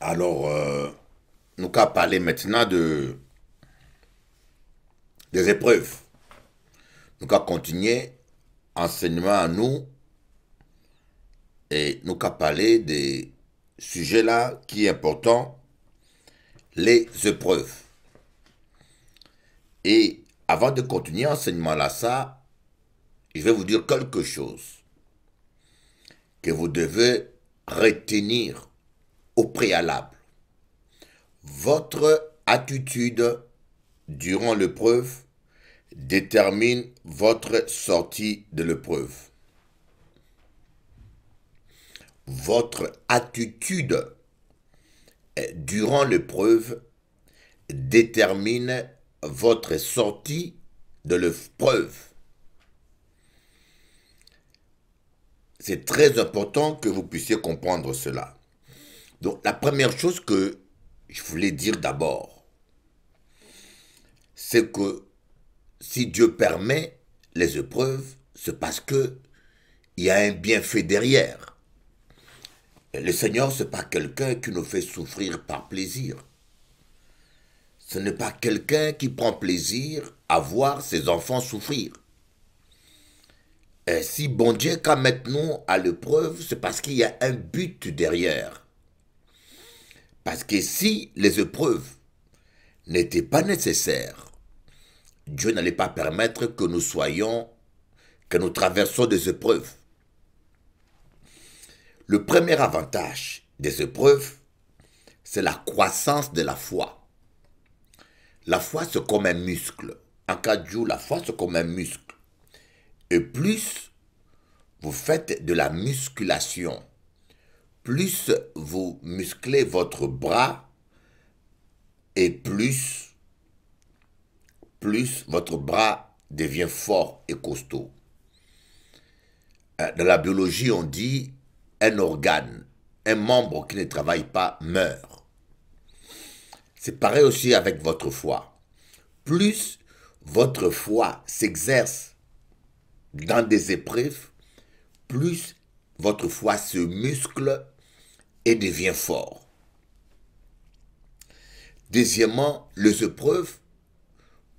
Alors, nous allons parler maintenant des épreuves. Nous allons continuer enseignement à nous et nous allons parler des sujets là qui est important, les épreuves. Et avant de continuer enseignement là, ça, je vais vous dire quelque chose que vous devez retenir au préalable. Votre attitude durant l'épreuve détermine votre sortie de l'épreuve. Votre attitude durant l'épreuve détermine votre sortie de l'épreuve. C'est très important que vous puissiez comprendre cela. Donc la première chose que je voulais dire d'abord, c'est que si Dieu permet les épreuves, c'est parce que il y a un bienfait derrière. Le Seigneur, ce n'est pas quelqu'un qui nous fait souffrir par plaisir. Ce n'est pas quelqu'un qui prend plaisir à voir ses enfants souffrir. Et si bon Dieu quand maintenant à l'épreuve, c'est parce qu'il y a un but derrière. Parce que si les épreuves n'étaient pas nécessaires, Dieu n'allait pas permettre que que nous traversions des épreuves. Le premier avantage des épreuves, c'est la croissance de la foi. La foi, c'est comme un muscle. En cas de jour, la foi, c'est comme un muscle. Et plus vous faites de la musculation, plus vous musclez votre bras et plus votre bras devient fort et costaud. Dans la biologie, on dit un organe, un membre qui ne travaille pas meurt. C'est pareil aussi avec votre foi. Plus votre foi s'exerce dans des épreuves, plus votre foi se muscle et devient fort. Deuxièmement, les épreuves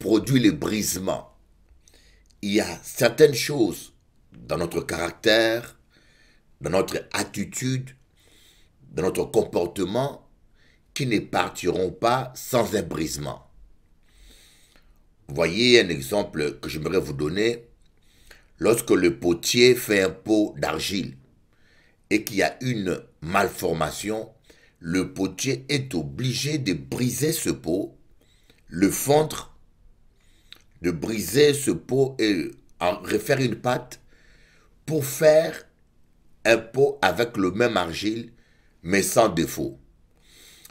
produisent le brisement. Il y a certaines choses dans notre caractère, dans notre attitude, dans notre comportement qui ne partiront pas sans un brisement. Voyez un exemple que j'aimerais vous donner. Lorsque le potier fait un pot d'argile et qu'il y a une malformation, le potier est obligé de briser ce pot, le fondre, de briser ce pot et en refaire une pâte pour faire un pot avec le même argile mais sans défaut.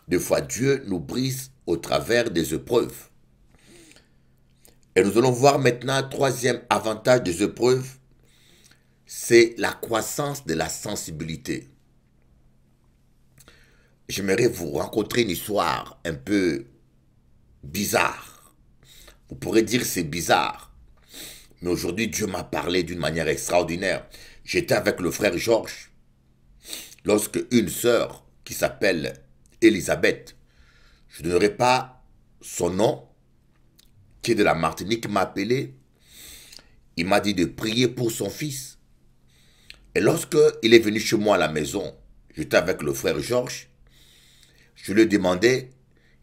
Des fois, Dieu nous brise au travers des épreuves. Et nous allons voir maintenant un troisième avantage des épreuves, c'est la croissance de la sensibilité. J'aimerais vous raconter une histoire un peu bizarre. Vous pourrez dire c'est bizarre, mais aujourd'hui Dieu m'a parlé d'une manière extraordinaire. J'étais avec le frère Georges lorsque une sœur qui s'appelle Elisabeth, je ne donnerai pas son nom, qui est de la Martinique, m'a appelé. Il m'a dit de prier pour son fils. Et lorsque il est venu chez moi à la maison, j'étais avec le frère Georges, je lui demandais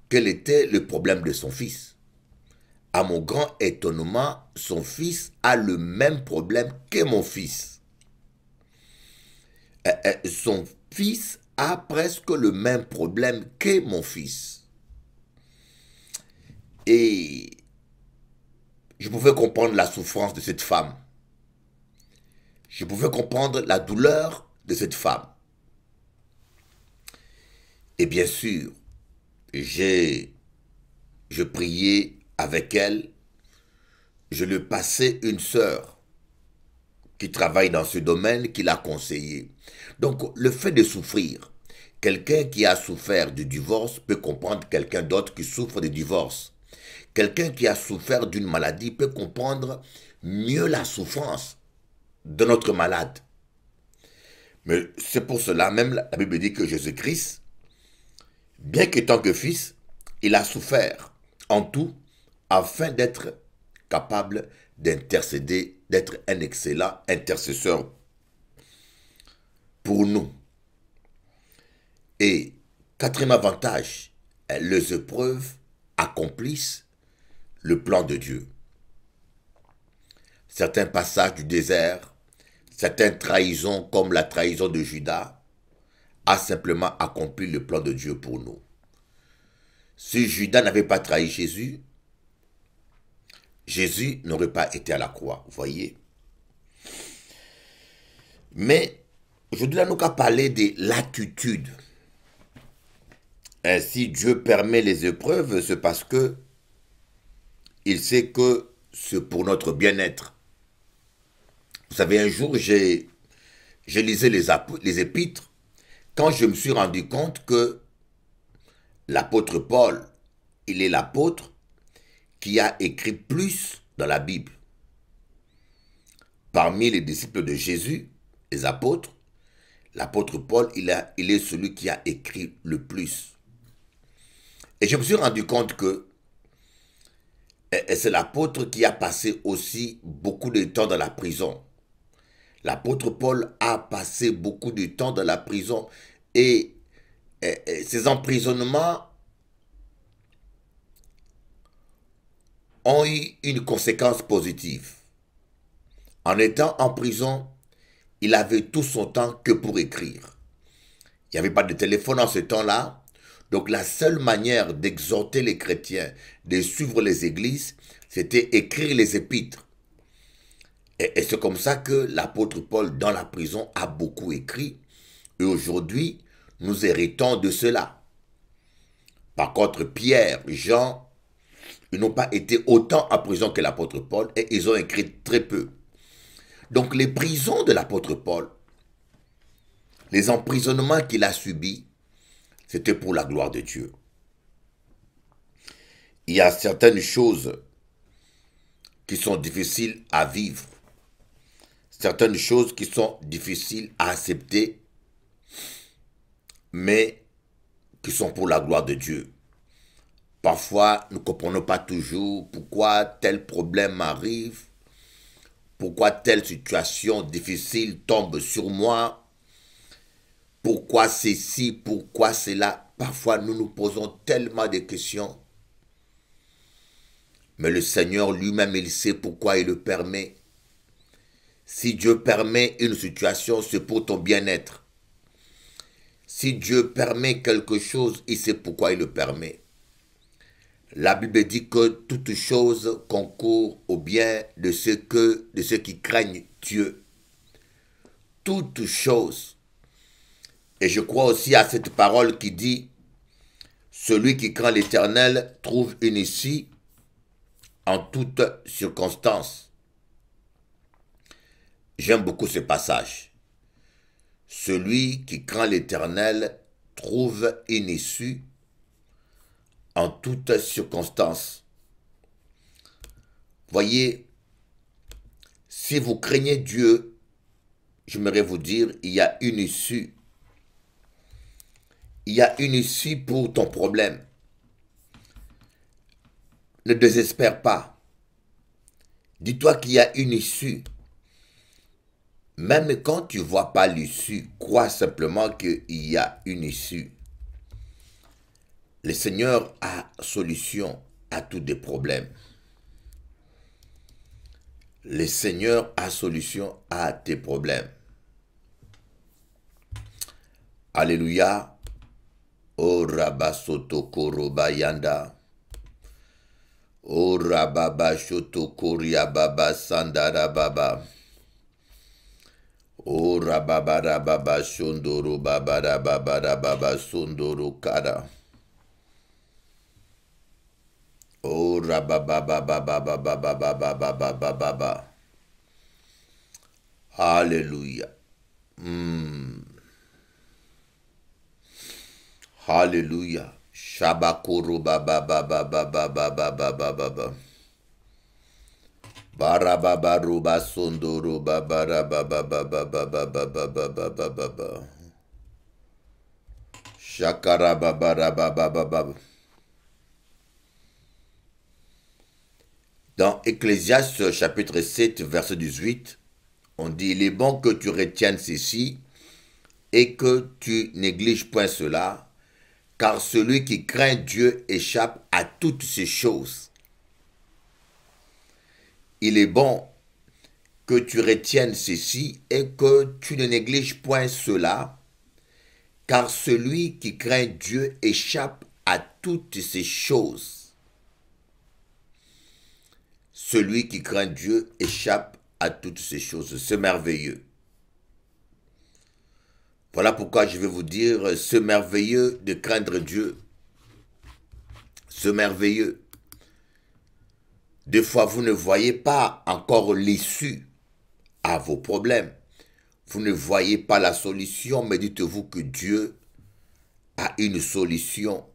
quel était le problème de son fils. À mon grand étonnement, son fils a le même problème que mon fils. Son fils a presque le même problème que mon fils. Et je pouvais comprendre la souffrance de cette femme. Je pouvais comprendre la douleur de cette femme. Et bien sûr, je priais avec elle. Je lui passais une sœur qui travaille dans ce domaine, qui l'a conseillé. Donc, le fait de souffrir, quelqu'un qui a souffert du divorce peut comprendre quelqu'un d'autre qui souffre du divorce. Quelqu'un qui a souffert d'une maladie peut comprendre mieux la souffrance de notre malade. Mais c'est pour cela même la Bible dit que Jésus-Christ, Bien qu'étant que fils, il a souffert en tout afin d'être capable d'intercéder, d'être un excellent intercesseur pour nous. Et quatrième avantage, les épreuves accomplissent le plan de Dieu. Certains passages du désert, certaines trahisons comme la trahison de Judas, a simplement accompli le plan de Dieu pour nous. Si Judas n'avait pas trahi Jésus, Jésus n'aurait pas été à la croix, vous voyez. Mais aujourd'hui, nous allons parler de l'attitude. Si Dieu permet les épreuves, c'est parce que il sait que c'est pour notre bien-être. Vous savez, un jour, je lisais les épîtres, quand je me suis rendu compte que l'apôtre Paul, il est l'apôtre qui a écrit plus dans la Bible. Parmi les disciples de Jésus, les apôtres, l'apôtre Paul, il est celui qui a écrit le plus. Et je me suis rendu compte que c'est l'apôtre qui a passé aussi beaucoup de temps dans la prison. L'apôtre Paul a passé beaucoup de temps dans la prison et ses emprisonnements ont eu une conséquence positive. En étant en prison, il avait tout son temps que pour écrire. Il n'y avait pas de téléphone en ce temps-là. Donc la seule manière d'exhorter les chrétiens, de suivre les églises, c'était écrire les épîtres. Et c'est comme ça que l'apôtre Paul, dans la prison, a beaucoup écrit. Et aujourd'hui, nous héritons de cela. Par contre, Pierre, Jean, ils n'ont pas été autant en prison que l'apôtre Paul et ils ont écrit très peu. Donc les prisons de l'apôtre Paul, les emprisonnements qu'il a subis, c'était pour la gloire de Dieu. Il y a certaines choses qui sont difficiles à vivre, certaines choses qui sont difficiles à accepter, mais qui sont pour la gloire de Dieu. Parfois, nous ne comprenons pas toujours pourquoi tel problème arrive, pourquoi telle situation difficile tombe sur moi, pourquoi ceci, pourquoi cela. Parfois, nous nous posons tellement de questions. Mais le Seigneur lui-même, il sait pourquoi il le permet. Si Dieu permet une situation, c'est pour ton bien-être. Si Dieu permet quelque chose, il sait pourquoi il le permet. La Bible dit que toute chose concourt au bien de ceux qui craignent Dieu. Toute chose. Et je crois aussi à cette parole qui dit, celui qui craint l'Éternel trouve une issue en toutes circonstances. J'aime beaucoup ce passage. Celui qui craint l'Éternel trouve une issue en toutes circonstances. Voyez, si vous craignez Dieu, j'aimerais vous dire, il y a une issue. Il y a une issue pour ton problème. Ne désespère pas. Dis-toi qu'il y a une issue. Même quand tu ne vois pas l'issue, crois simplement qu'il y a une issue. Le Seigneur a solution à tous les problèmes. Le Seigneur a solution à tes problèmes. Alléluia. O Rabba Soto Koroba Yanda. O Rababa Shoto Koria Baba Sandara Baba. O Rababa Rababa Shondoro Baba Rababa Rababa Sondoro Kada. Oh, rababababababababababababa. Alléluia. Alléluia. Shabakoro babababababababababa. Barababaruba sondoro babarababababababababababa. Shakarababarabababab. Dans Ecclésiaste chapitre 7, verset 18, on dit, il est bon que tu retiennes ceci et que tu négliges point cela, car celui qui craint Dieu échappe à toutes ces choses. Il est bon que tu retiennes ceci et que tu ne négliges point cela, car celui qui craint Dieu échappe à toutes ces choses. Celui qui craint Dieu échappe à toutes ces choses. C'est merveilleux. Voilà pourquoi je vais vous dire, c'est merveilleux de craindre Dieu. C'est merveilleux. Des fois, vous ne voyez pas encore l'issue à vos problèmes. Vous ne voyez pas la solution, mais dites-vous que Dieu a une solution.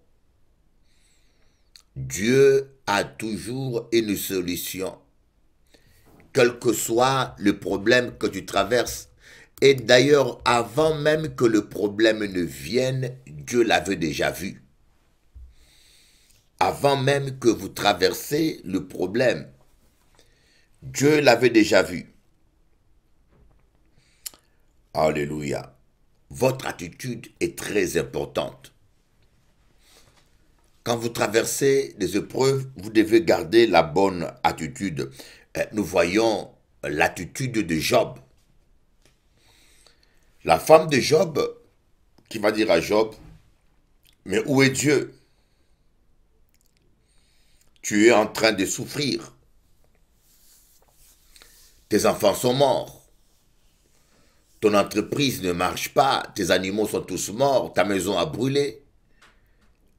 Dieu a toujours une solution. Quel que soit le problème que tu traverses. Et d'ailleurs, avant même que le problème ne vienne, Dieu l'avait déjà vu. Avant même que vous traversez le problème, Dieu l'avait déjà vu. Alléluia. Votre attitude est très importante. Quand vous traversez des épreuves, vous devez garder la bonne attitude. Nous voyons l'attitude de Job. La femme de Job qui va dire à Job, mais où est Dieu? Tu es en train de souffrir. Tes enfants sont morts. Ton entreprise ne marche pas. Tes animaux sont tous morts. Ta maison a brûlé.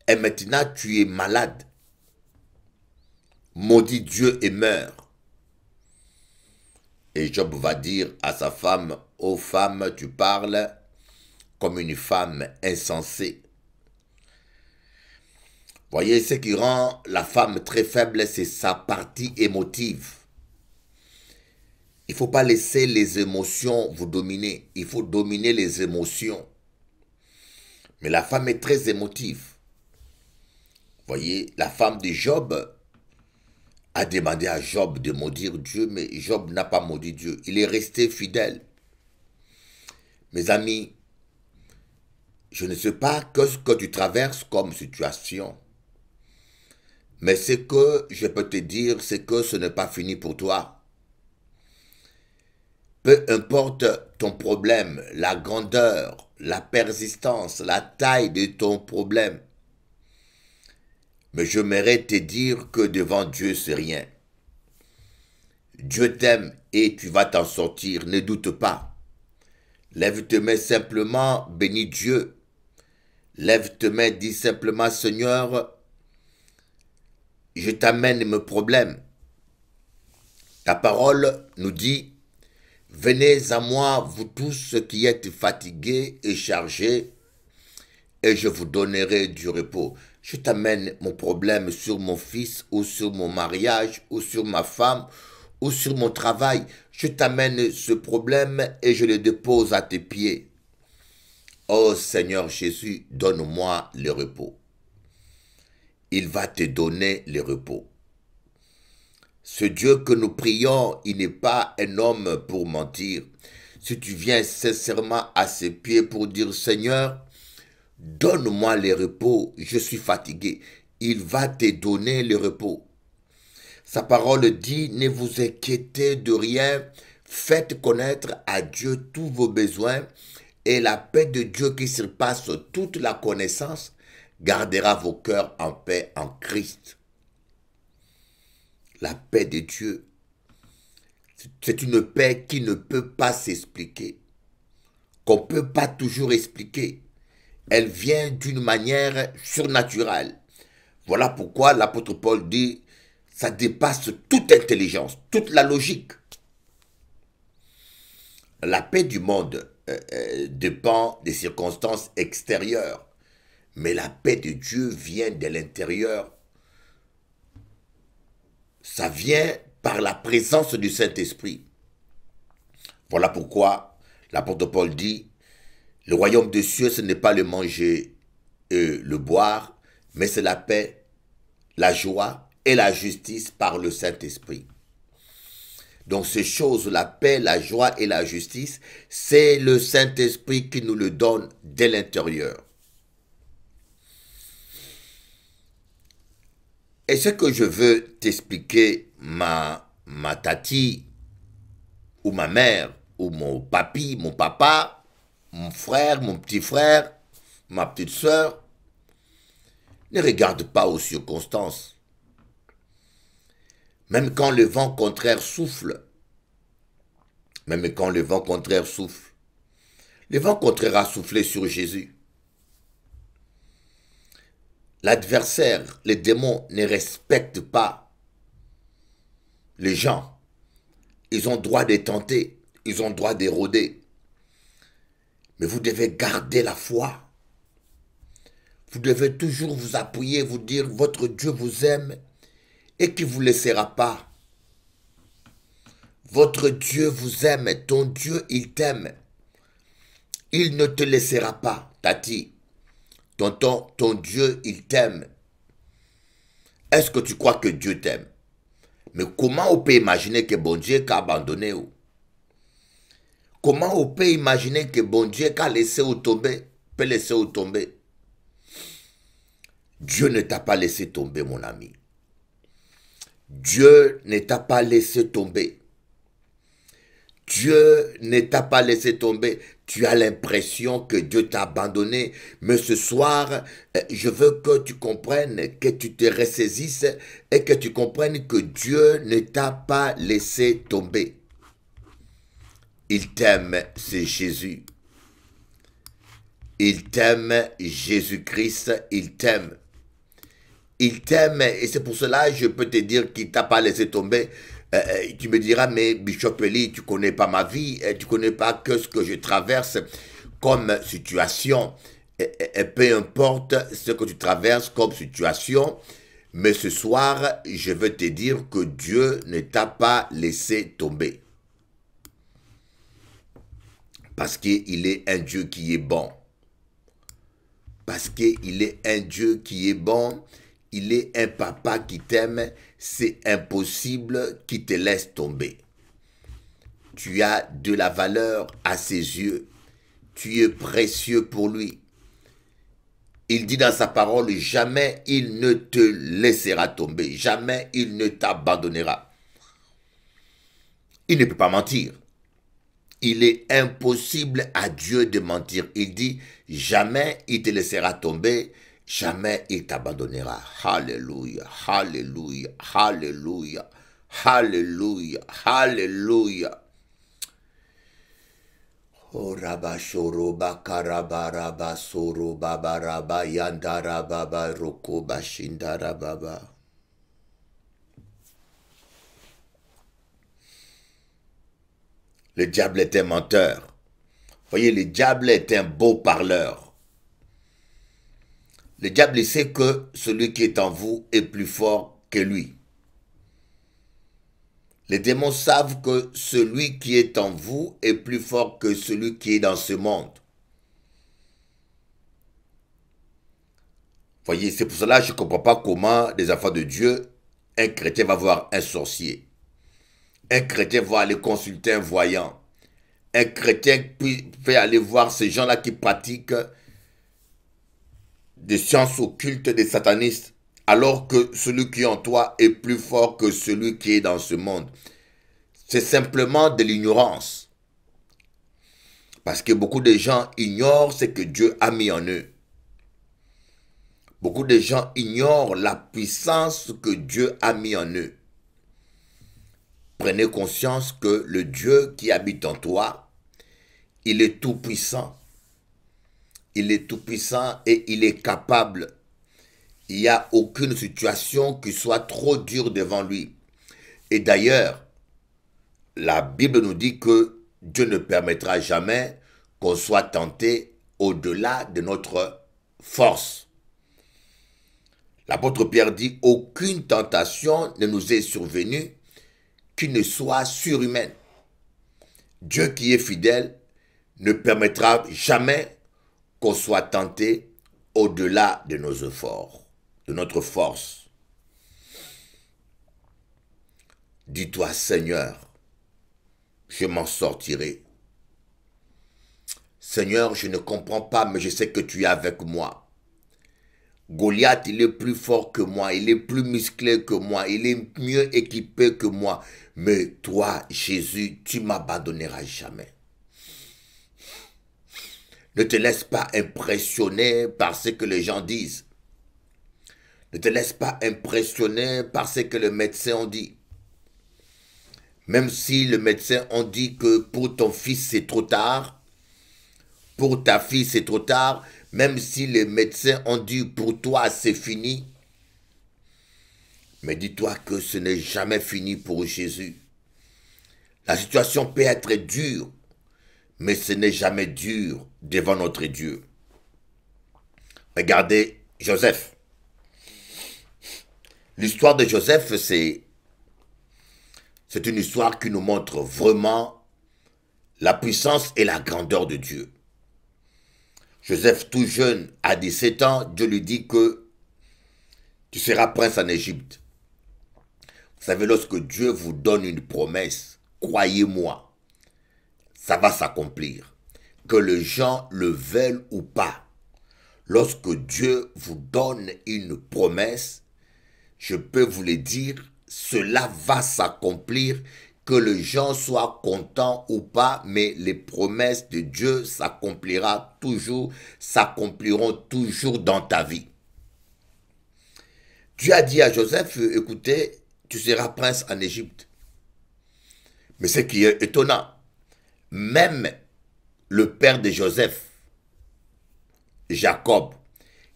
Et maintenant, tu es malade. Maudis Dieu et meurs. Et Job va dire à sa femme, ô femme, tu parles comme une femme insensée. Voyez, ce qui rend la femme très faible, c'est sa partie émotive. Il ne faut pas laisser les émotions vous dominer. Il faut dominer les émotions. Mais la femme est très émotive. Voyez, la femme de Job a demandé à Job de maudire Dieu, mais Job n'a pas maudit Dieu. Il est resté fidèle. Mes amis, je ne sais pas ce que tu traverses comme situation. Mais ce que je peux te dire, c'est que ce n'est pas fini pour toi. Peu importe ton problème, la grandeur, la persistance, la taille de ton problème. Mais j'aimerais te dire que devant Dieu, c'est rien. Dieu t'aime et tu vas t'en sortir, ne doute pas. Lève tes mains simplement, bénis Dieu. Lève tes mains, dis simplement, Seigneur, je t'amène mes problèmes. Ta parole nous dit, venez à moi, vous tous qui êtes fatigués et chargés, et je vous donnerai du repos. Je t'amène mon problème sur mon fils, ou sur mon mariage, ou sur ma femme, ou sur mon travail. Je t'amène ce problème et je le dépose à tes pieds. Oh Seigneur Jésus, donne-moi le repos. Il va te donner le repos. Ce Dieu que nous prions, il n'est pas un homme pour mentir. Si tu viens sincèrement à ses pieds pour dire, Seigneur, donne-moi le repos, je suis fatigué. Il va te donner le repos. Sa parole dit, ne vous inquiétez de rien, faites connaître à Dieu tous vos besoins et la paix de Dieu qui surpasse toute la connaissance gardera vos cœurs en paix en Christ. La paix de Dieu, c'est une paix qui ne peut pas s'expliquer, qu'on ne peut pas toujours expliquer. Elle vient d'une manière surnaturelle. Voilà pourquoi l'apôtre Paul dit, ça dépasse toute intelligence, toute la logique. La paix du monde dépend des circonstances extérieures, mais la paix de Dieu vient de l'intérieur. Ça vient par la présence du Saint-Esprit. Voilà pourquoi l'apôtre Paul dit, le royaume des cieux, ce n'est pas le manger et le boire, mais c'est la paix, la joie et la justice par le Saint-Esprit. Donc ces choses, la paix, la joie et la justice, c'est le Saint-Esprit qui nous le donne dès l'intérieur. Et ce que je veux t'expliquer, ma tati, ou ma mère, ou mon papi, mon papa, mon frère, mon petit frère, ma petite sœur, ne regarde pas aux circonstances. Même quand le vent contraire souffle, même quand le vent contraire souffle, le vent contraire a soufflé sur Jésus. L'adversaire, les démons ne respectent pas les gens. Ils ont droit de tenter, ils ont droit d'éroder. Mais vous devez garder la foi. Vous devez toujours vous appuyer, vous dire votre Dieu vous aime et qu'il ne vous laissera pas. Votre Dieu vous aime, ton Dieu il t'aime. Il ne te laissera pas, Tati. Tonton, ton Dieu il t'aime. Est-ce que tu crois que Dieu t'aime? Mais comment on peut imaginer que bon Dieu t'a abandonné? Comment on peut imaginer que bon Dieu t'a laissé tomber? Peut laisser tomber? Dieu ne t'a pas laissé tomber, mon ami. Dieu ne t'a pas laissé tomber. Dieu ne t'a pas laissé tomber. Tu as l'impression que Dieu t'a abandonné. Mais ce soir, je veux que tu comprennes, que tu te ressaisisses et que tu comprennes que Dieu ne t'a pas laissé tomber. Il t'aime, c'est Jésus. Il t'aime, Jésus-Christ, il t'aime. Il t'aime et c'est pour cela que je peux te dire qu'il ne t'a pas laissé tomber. Tu me diras, mais Bishop Eli, tu ne connais pas ma vie, tu ne connais pas que ce que je traverse comme situation. Et peu importe ce que tu traverses comme situation, mais ce soir, je veux te dire que Dieu ne t'a pas laissé tomber. Parce qu'il est un Dieu qui est bon. Parce qu'il est un Dieu qui est bon. Il est un papa qui t'aime, c'est impossible qu'il te laisse tomber. Tu as de la valeur à ses yeux. Tu es précieux pour lui. Il dit dans sa parole, jamais il ne te laissera tomber. Jamais il ne t'abandonnera. Il ne peut pas mentir. Il est impossible à Dieu de mentir. Il dit, jamais il te laissera tomber. Jamais il t'abandonnera. Alléluia, alléluia, alléluia, alléluia, alléluia. Oh rabba shoroba karabaraba soroba baraba yandarababa rokoba shindarababa. Le diable est un menteur. Voyez, le diable est un beau parleur. Le diable sait que celui qui est en vous est plus fort que lui. Les démons savent que celui qui est en vous est plus fort que celui qui est dans ce monde. Voyez, c'est pour cela que je ne comprends pas comment des enfants de Dieu, un chrétien va voir un sorcier. Un chrétien va aller consulter un voyant. Un chrétien peut aller voir ces gens-là qui pratiquent des sciences occultes, des satanistes, alors que celui qui est en toi est plus fort que celui qui est dans ce monde. C'est simplement de l'ignorance. Parce que beaucoup de gens ignorent ce que Dieu a mis en eux. Beaucoup de gens ignorent la puissance que Dieu a mis en eux. Prenez conscience que le Dieu qui habite en toi, il est tout puissant. Il est tout puissant et il est capable. Il n'y a aucune situation qui soit trop dure devant lui. Et d'ailleurs, la Bible nous dit que Dieu ne permettra jamais qu'on soit tenté au-delà de notre force. L'apôtre Pierre dit, aucune tentation ne nous est survenue qui ne soit surhumaine. Dieu qui est fidèle ne permettra jamais qu'on soit tenté au-delà de nos efforts, de notre force. Dis-toi, Seigneur, je m'en sortirai. Seigneur, je ne comprends pas, mais je sais que tu es avec moi. Goliath, il est plus fort que moi, il est plus musclé que moi, il est mieux équipé que moi. Mais toi, Jésus, tu m'abandonneras jamais. Ne te laisse pas impressionner par ce que les gens disent. Ne te laisse pas impressionner par ce que les médecins ont dit. Même si le médecin ont dit que pour ton fils c'est trop tard, pour ta fille c'est trop tard, même si les médecins ont dit pour toi c'est fini, mais dis-toi que ce n'est jamais fini pour Jésus. La situation peut être dure, mais ce n'est jamais dur devant notre Dieu. Regardez Joseph. L'histoire de Joseph, c'est une histoire qui nous montre vraiment la puissance et la grandeur de Dieu. Joseph, tout jeune, à 17 ans, Dieu lui dit que tu seras prince en Égypte. Vous savez, lorsque Dieu vous donne une promesse, croyez-moi, ça va s'accomplir. Que les gens le veulent ou pas. Lorsque Dieu vous donne une promesse, je peux vous le dire, cela va s'accomplir, que les gens soient contents ou pas, mais les promesses de Dieu s'accompliront toujours dans ta vie. Dieu a dit à Joseph, écoutez, tu seras prince en Égypte. Mais ce qui est étonnant, même le père de Joseph, Jacob,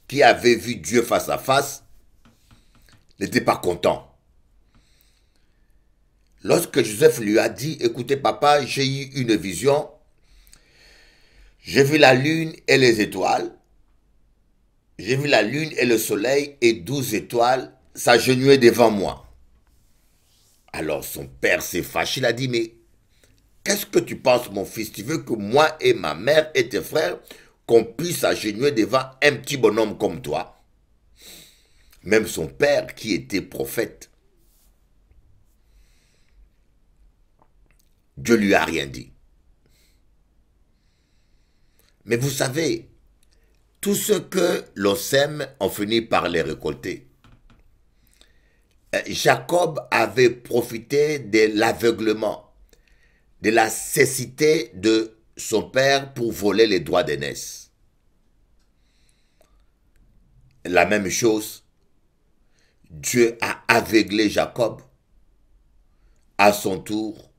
qui avait vu Dieu face à face, n'était pas content. Lorsque Joseph lui a dit, écoutez papa, j'ai eu une vision, j'ai vu la lune et les étoiles, j'ai vu la lune et le soleil et 12 étoiles s'agenouiller devant moi. Alors son père s'est fâché, il a dit, mais qu'est-ce que tu penses mon fils? Tu veux que moi et ma mère et tes frères, qu'on puisse s'agenouiller devant un petit bonhomme comme toi? Même son père qui était prophète, Dieu lui a rien dit. Mais vous savez, tout ce que l'on sème, on finit par les récolter. Jacob avait profité de l'aveuglement, de la cécité de son père pour voler les droits d'aînesse. La même chose, Dieu a aveuglé Jacob à son tour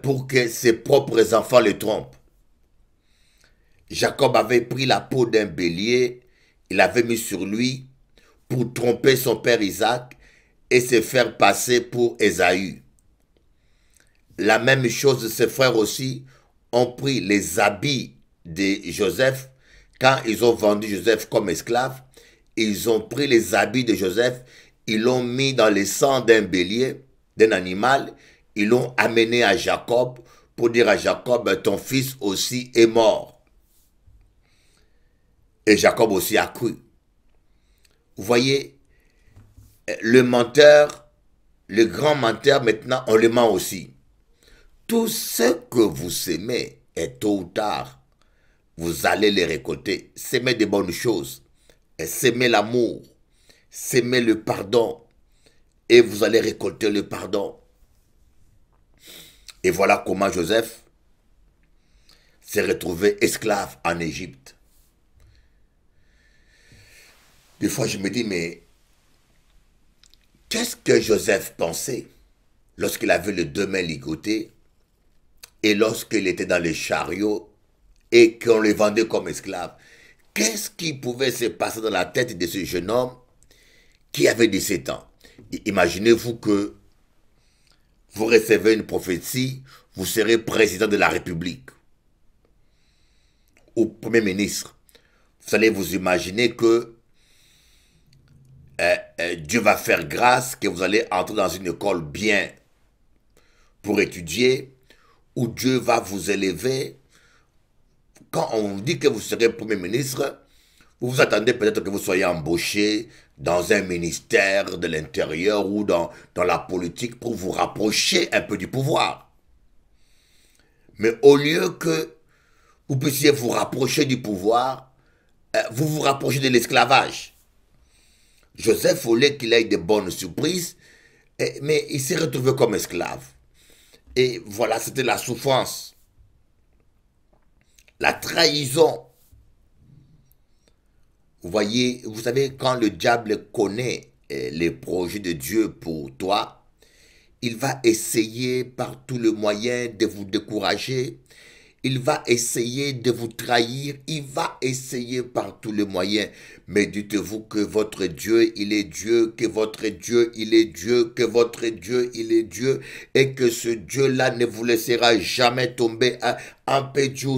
pour que ses propres enfants le trompent. Jacob avait pris la peau d'un bélier, il l'avait mis sur lui pour tromper son père Isaac et se faire passer pour Ésaü. La même chose, ses frères aussi ont pris les habits de Joseph. Quand ils ont vendu Joseph comme esclave, ils ont pris les habits de Joseph, ils l'ont mis dans le sang d'un bélier, d'un animal, ils l'ont amené à Jacob pour dire à Jacob, ton fils aussi est mort. Et Jacob aussi a cru. Vous voyez, le menteur, le grand menteur, maintenant, on le ment aussi. Tout ce que vous semez, et tôt ou tard, vous allez les récolter. Semez des bonnes choses, et semez l'amour, semez le pardon, et vous allez récolter le pardon. Et voilà comment Joseph s'est retrouvé esclave en Égypte. Des fois, je me dis, mais qu'est-ce que Joseph pensait lorsqu'il avait les deux mains ligotées et lorsqu'il était dans les chariots et qu'on le vendait comme esclave? Qu'est-ce qui pouvait se passer dans la tête de ce jeune homme qui avait 17 ans? Imaginez-vous que vous recevez une prophétie, vous serez président de la République ou Premier ministre. Vous allez vous imaginer que Dieu va faire grâce, que vous allez entrer dans une école bien pour étudier, où Dieu va vous élever. Quand on dit que vous serez Premier ministre, Vous vous attendez peut-être que vous soyez embauché dans un ministère de l'Intérieur ou dans la politique pour vous rapprocher un peu du pouvoir. Mais au lieu que vous puissiez vous rapprocher du pouvoir, vous vous rapprochez de l'esclavage. Joseph voulait qu'il ait de bonnes surprises, mais il s'est retrouvé comme esclave. Et voilà, c'était la souffrance, la trahison. Vous voyez, vous savez, quand le diable connaît les projets de Dieu pour toi, il va essayer par tous les moyens de vous décourager. Il va essayer de vous trahir. Il va essayer par tous les moyens. Mais dites-vous que votre Dieu, il est Dieu, que votre Dieu, il est Dieu, que votre Dieu, il est Dieu, et que ce Dieu-là ne vous laissera jamais tomber. En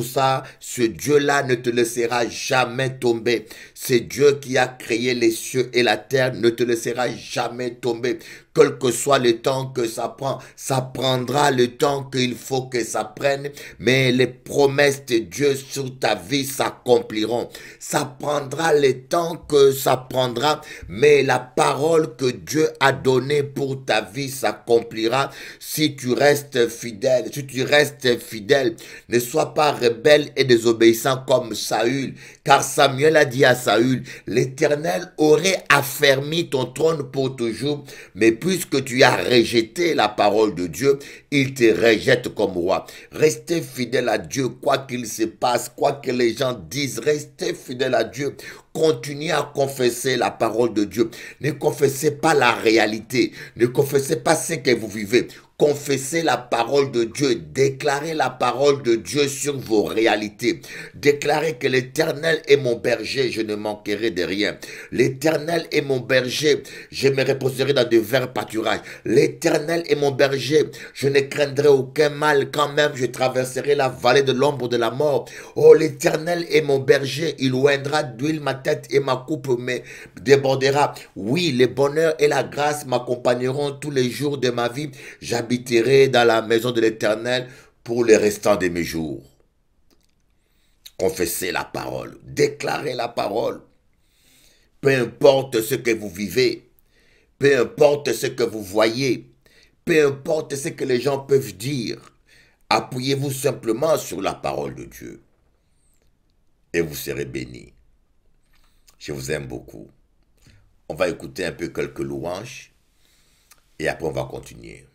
ça, ce Dieu-là ne te laissera jamais tomber. C'est Dieu qui a créé les cieux et la terre, ne te laissera jamais tomber. Quel que soit le temps que ça prend, ça prendra le temps qu'il faut que ça prenne, mais les promesses de Dieu sur ta vie s'accompliront. Ça prendra le temps que ça prendra, mais la parole que Dieu a donnée pour ta vie s'accomplira si tu restes fidèle. Si tu restes fidèle, ne sois pas rebelle et désobéissant comme Saül, car Samuel a dit à Saül, l'Éternel aurait affermi ton trône pour toujours, mais puisque tu as rejeté la parole de Dieu, il te rejette comme roi. Restez fidèle à Dieu, quoi qu'il se passe, quoi que les gens disent, restez fidèle à Dieu. Continuez à confesser la parole de Dieu. Ne confessez pas la réalité. Ne confessez pas ce que vous vivez. Confessez la parole de Dieu, déclarez la parole de Dieu sur vos réalités. Déclarez que l'Éternel est mon berger, je ne manquerai de rien. L'Éternel est mon berger, je me reposerai dans de verts pâturages. L'Éternel est mon berger, je ne craindrai aucun mal quand même je traverserai la vallée de l'ombre de la mort. Oh, l'Éternel est mon berger, il oindra d'huile ma tête et ma coupe me débordera. Oui, le bonheur et la grâce m'accompagneront tous les jours de ma vie. J'habiterai dans la maison de l'Éternel pour le restant de mes jours. Confessez la parole, déclarez la parole. Peu importe ce que vous vivez, peu importe ce que vous voyez, peu importe ce que les gens peuvent dire, appuyez-vous simplement sur la parole de Dieu et vous serez bénis. Je vous aime beaucoup. On va écouter un peu quelques louanges et après on va continuer.